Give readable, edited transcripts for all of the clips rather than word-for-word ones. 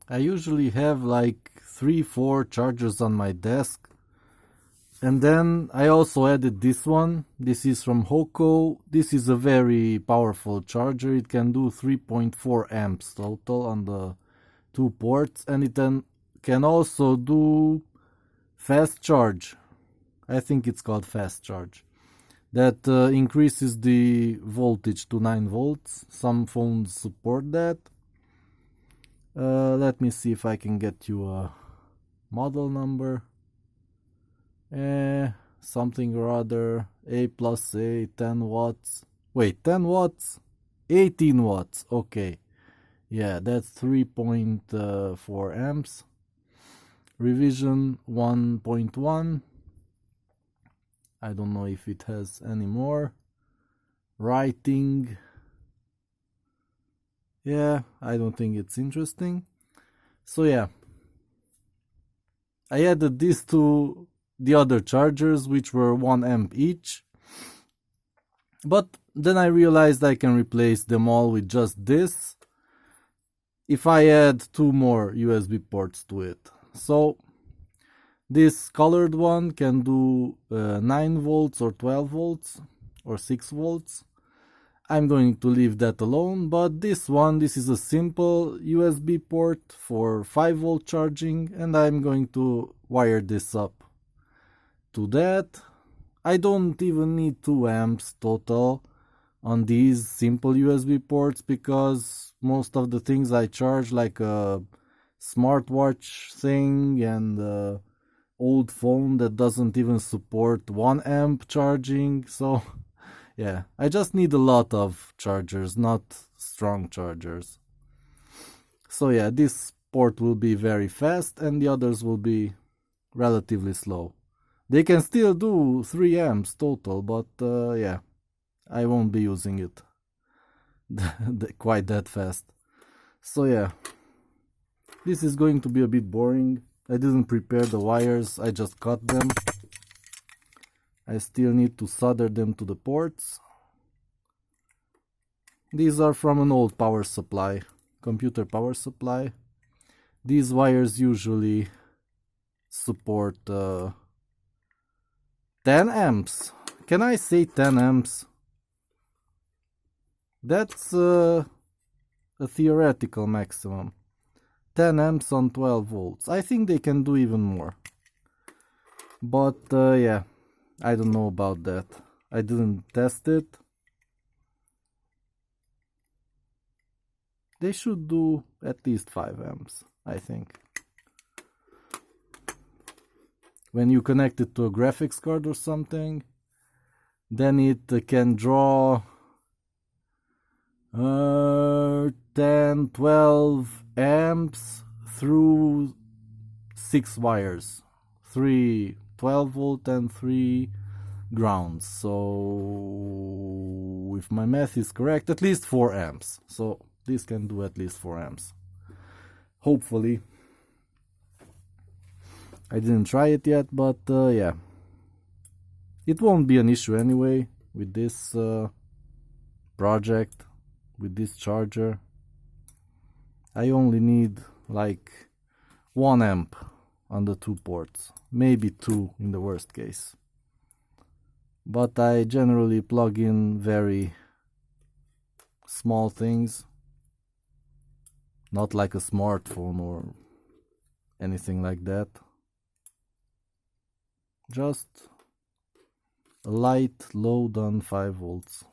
I usually have like 3-4 chargers on my desk. And then I also added this one. This is from HOCO. This is a very powerful charger. It can do 3.4 amps total on the 2 ports, and it then can also do fast charge. I think it's called fast charge. That increases the voltage to 9 volts. Some phones support that. Let me see if I can get you a model number. Something or other. A plus A, 10 watts. Wait, 10 watts? 18 watts. Okay. Yeah, that's 3.4 amps. Revision 1.1. I don't know if it has any more. Writing. Yeah, I don't think it's interesting. So yeah, I added this to the other chargers, which were 1 amp each. But then I realized I can replace them all with just this if I add 2 more USB ports to it. So this colored one can do 9 volts or 12 volts or 6 volts. I'm going to leave that alone, but this one, this is a simple USB port for 5 volt charging, and I'm going to wire this up to that. I don't even need 2 amps total on these simple USB ports, because most of the things I charge, like a smartwatch thing and an old phone that doesn't even support 1 amp charging, so yeah, I just need a lot of chargers, not strong chargers. So yeah, this port will be very fast and the others will be relatively slow. They can still do 3 amps total, but yeah, I won't be using it quite that fast. So yeah, this is going to be a bit boring. I didn't prepare the wires, I just cut them. I still need to solder them to the ports. These are from an old power supply, computer power supply. These wires usually support 10 amps. Can I say 10 amps? That's a theoretical maximum. 10 amps on 12 volts. I think they can do even more. But yeah, I don't know about that. I didn't test it. They should do at least 5 amps, I think. When you connect it to a graphics card or something, then it can draw 10, 12 amps through 6 wires. 3 12 volt and 3 grounds. So if my math is correct, at least 4 amps. So this can do at least 4 amps. Hopefully. I didn't try it yet, but yeah. It won't be an issue anyway with this project, with this charger. I only need like 1 amp on the 2 ports, maybe 2 in the worst case. But I generally plug in very small things, not like a smartphone or anything like that. Just a light load on 5 volts.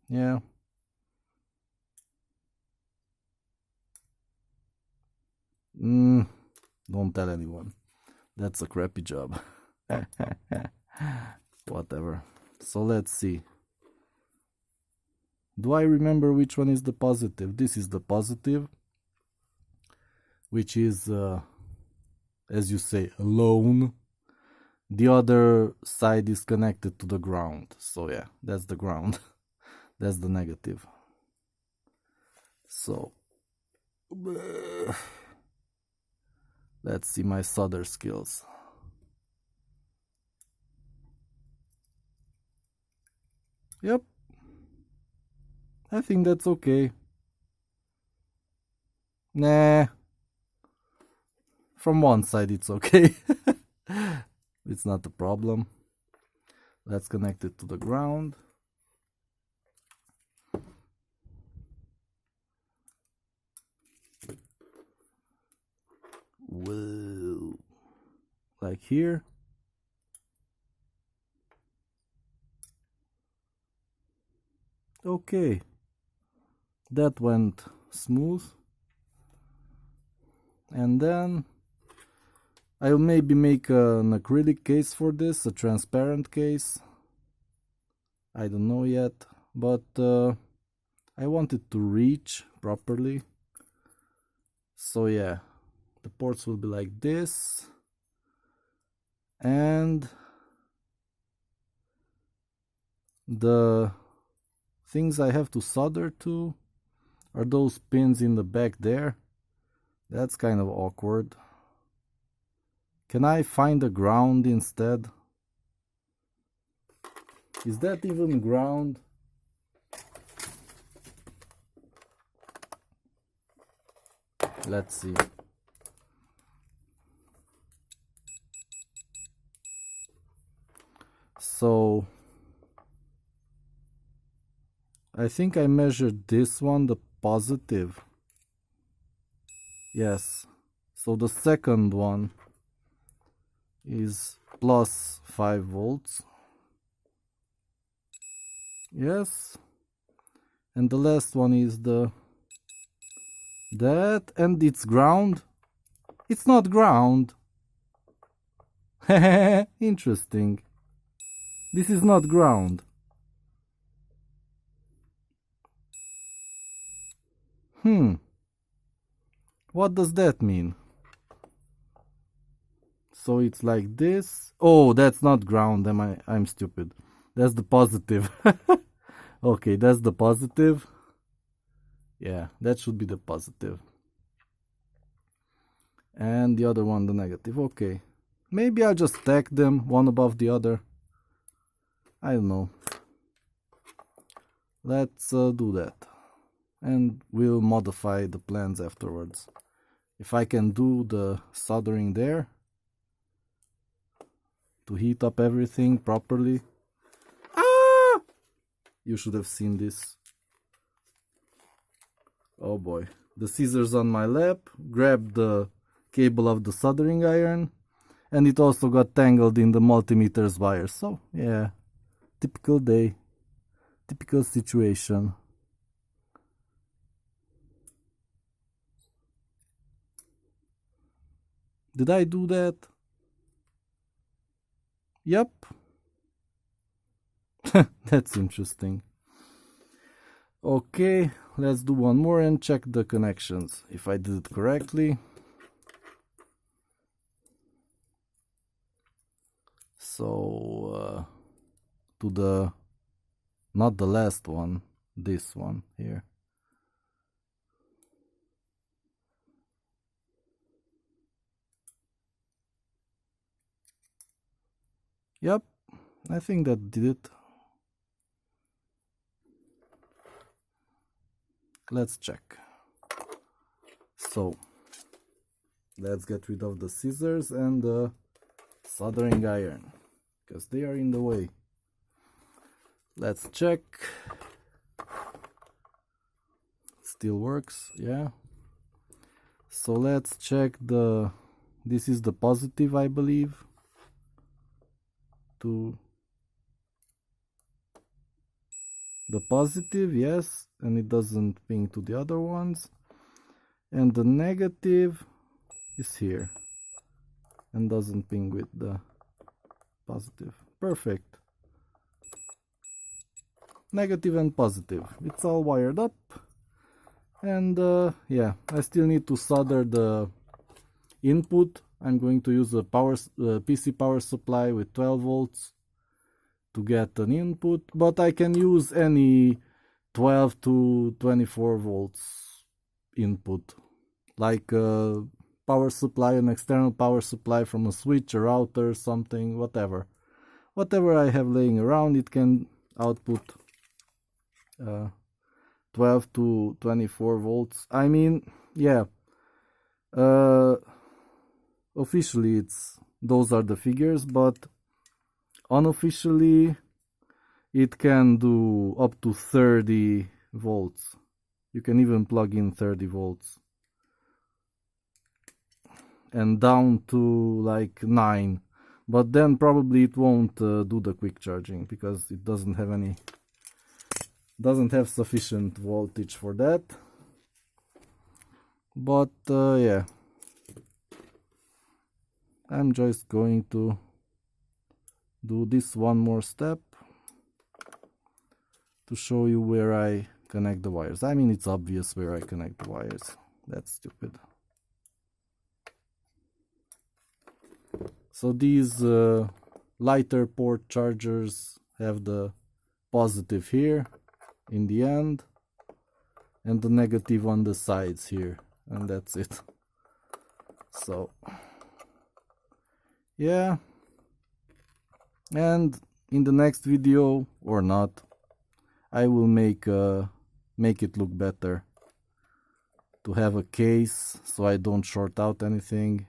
Yeah. Don't tell anyone. That's a crappy job. Whatever. So let's see. Do I remember which one is the positive? This is the positive, which is, as you say, alone. The other side is connected to the ground. So yeah, that's the ground. That's the negative. So let's see my solder skills. Yep. I think that's okay. Nah, from one side it's okay. It's not a problem. Let's connect it to the ground. Whoa. Like here. Okay. That went smooth. And then I'll maybe make an acrylic case for this, a transparent case. I don't know yet, but I want it to reach properly. So yeah, the ports will be like this. And the things I have to solder to are those pins in the back there. That's kind of awkward. Can I find a ground instead? Is that even ground? Let's see. So I think I measured this one, the positive. Yes. So the second one is plus 5 volts. Yes. And the last one is that, and it's ground. It's not ground. Interesting. This is not ground. What does that mean? So it's like this. Oh, that's not ground. I'm stupid. That's the positive. Okay, that's the positive. Yeah, that should be the positive. And the other one, the negative. Okay. Maybe I'll just stack them one above the other. I don't know. Let's do that. And we'll modify the plans afterwards. If I can do the soldering there to heat up everything properly. Ah! You should have seen this. Oh boy. The scissors on my lap, grabbed the cable of the soldering iron, and it also got tangled in the multimeter's wire. So yeah, typical day, typical situation. Did I do that? Yep. That's interesting. Okay, let's do one more and check the connections, if I did it correctly. So, to the, not the last one, this one here. Yep, I think that did it. Let's check. So, let's get rid of the scissors and the soldering iron, because they are in the way. Let's check. Still works, yeah. So let's check this is the positive, I believe. To the positive, yes, and it doesn't ping to the other ones. And the negative is here and doesn't ping with the positive. Perfect. Negative and positive. It's all wired up. And yeah, I still need to solder the input. I'm going to use a PC power supply with 12 volts to get an input, but I can use any 12 to 24 volts input, like a power supply, an external power supply from a switch, a router, something, whatever I have laying around. It can output 12 to 24 volts. I mean, yeah, Officially those are the figures, but unofficially it can do up to 30 volts. You can even plug in 30 volts. And down to like 9. But then probably it won't do the quick charging because it doesn't have sufficient voltage for that. But yeah, I'm just going to do this one more step to show you where I connect the wires. I mean, it's obvious where I connect the wires. That's stupid. So these lighter port chargers have the positive here in the end and the negative on the sides here, and that's it. So yeah, and in the next video, or not, I will make it look better to have a case so I don't short out anything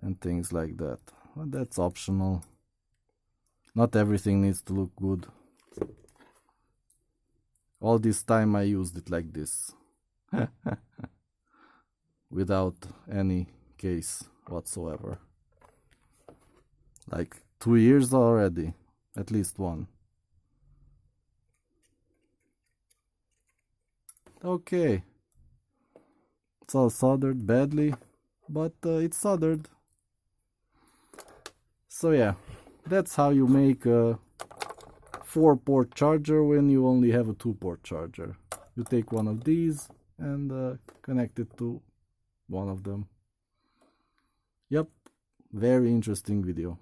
and things like that. Well, that's optional. Not everything needs to look good. All this time I used it like this. Without any case whatsoever. Like 2 years already. At least one. Okay. It's all soldered badly, but it's soldered. So yeah, that's how you make a 4-port charger when you only have a 2-port charger. You take one of these and connect it to one of them. Yep, very interesting video.